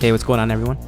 Hey, what's going on, everyone?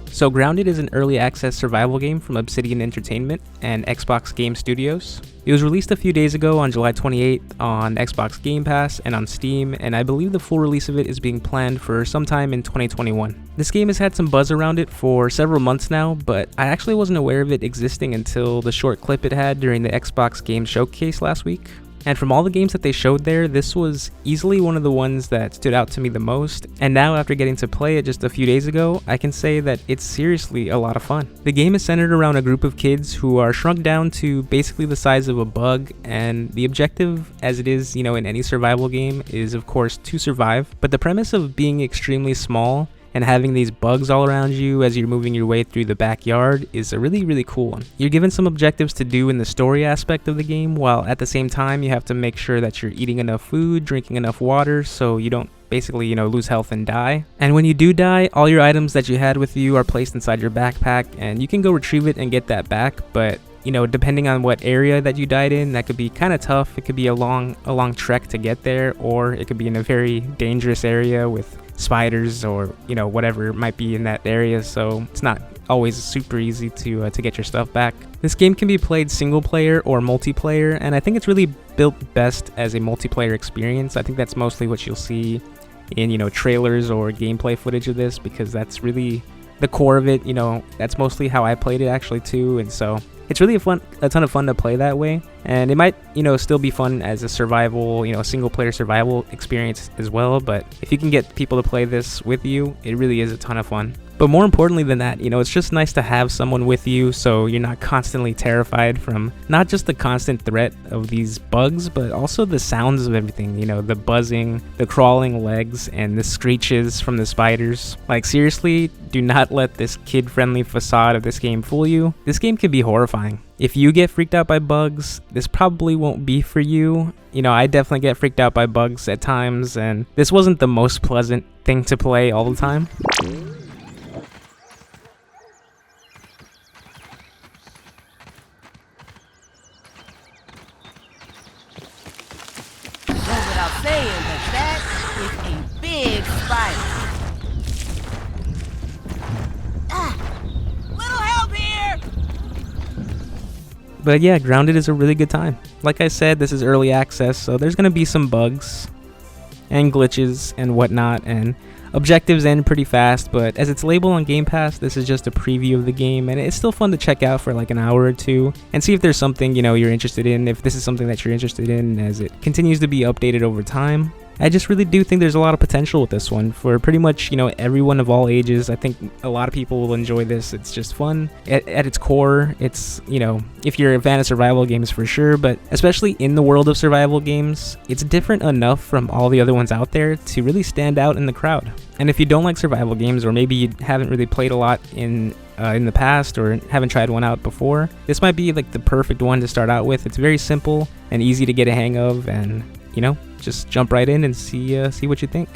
So Grounded is an early access survival game from Obsidian Entertainment and Xbox Game Studios. It was released a few days ago on July 28th on Xbox Game Pass and on Steam, and I believe the full release of it is being planned for sometime in 2021. This game has had some buzz around it for several months now, but I actually wasn't aware of it existing until the short clip it had during the Xbox Game Showcase last week. And from all the games that they showed there, this was easily one of the ones that stood out to me the most. And now, after getting to play it just a few days ago, I can say that it's seriously a lot of fun. The game is centered around a group of kids who are shrunk down to basically the size of a bug, and the objective, as it is, in any survival game, is of course to survive. But the premise of being extremely small and having these bugs all around you as you're moving your way through the backyard is a really, really cool one. You're given some objectives to do in the story aspect of the game, while at the same time you have to make sure that you're eating enough food, drinking enough water, so you don't basically, lose health and die. And when you do die, all your items that you had with you are placed inside your backpack, and you can go retrieve it and get that back, but depending on what area that you died in, that could be kind of tough. It could be a long trek to get there, or it could be in a very dangerous area with spiders or whatever might be in that area, so it's not always super easy to get your stuff back. This game can be played single player or multiplayer, and I think it's really built best as a multiplayer experience. I think that's mostly what you'll see in trailers or gameplay footage of this, because that's really the core of it. That's mostly how I played it actually too, and so it's really a ton of fun to play that way. And it might, still be fun as a survival, single player survival experience as well. But if you can get people to play this with you, it really is a ton of fun. But more importantly than that, it's just nice to have someone with you so you're not constantly terrified from not just the constant threat of these bugs, but also the sounds of everything, the buzzing, the crawling legs, and the screeches from the spiders. Like, seriously, do not let this kid-friendly facade of this game fool you. This game can be horrifying. If you get freaked out by bugs, this probably won't be for you. I definitely get freaked out by bugs at times, and this wasn't the most pleasant thing to play all the time. Goes without saying, but that is a big spider. Little help here! But yeah, Grounded is a really good time. Like I said, this is early access, so there's going to be some bugs and glitches and whatnot, and objectives end pretty fast, but as it's labeled on Game Pass, this is just a preview of the game, and it's still fun to check out for like an hour or two and see if there's something, you're interested in, if this is something that you're interested in as it continues to be updated over time. I just really do think there's a lot of potential with this one for pretty much, everyone of all ages. I think a lot of people will enjoy this. It's just fun. At its core, it's, if you're a fan of survival games for sure, but especially in the world of survival games, it's different enough from all the other ones out there to really stand out in the crowd. And if you don't like survival games, or maybe you haven't really played a lot in the past or haven't tried one out before, this might be like the perfect one to start out with. It's very simple and easy to get a hang of, and just jump right in and see what you think.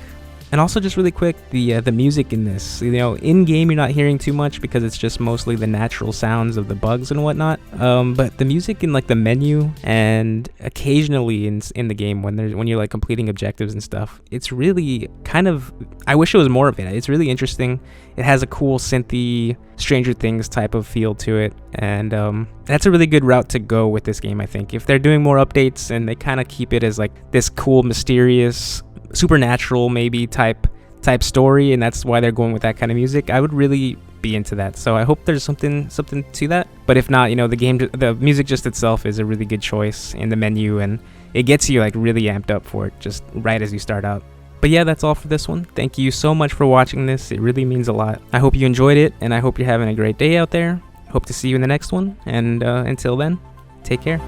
And also, just really quick, the music in this, in game you're not hearing too much because it's just mostly the natural sounds of the bugs and whatnot. But the music in like the menu and occasionally in the game when you're like completing objectives and stuff, it's really kind of, I wish it was more of it. It's really interesting. It has a cool synthy Stranger Things type of feel to it, and that's a really good route to go with this game. I think if they're doing more updates and they kind of keep it as like this cool, mysterious, supernatural maybe type story, and that's why they're going with that kind of music, I would really be into that. So I hope there's something to that. But if not, the music just itself is a really good choice in the menu, and it gets you like really amped up for it just right as you start out. But yeah, that's all for this one. Thank you so much for watching this. It really means a lot. I hope you enjoyed it, and I hope you're having a great day out there. Hope to see you in the next one, and until then, take care.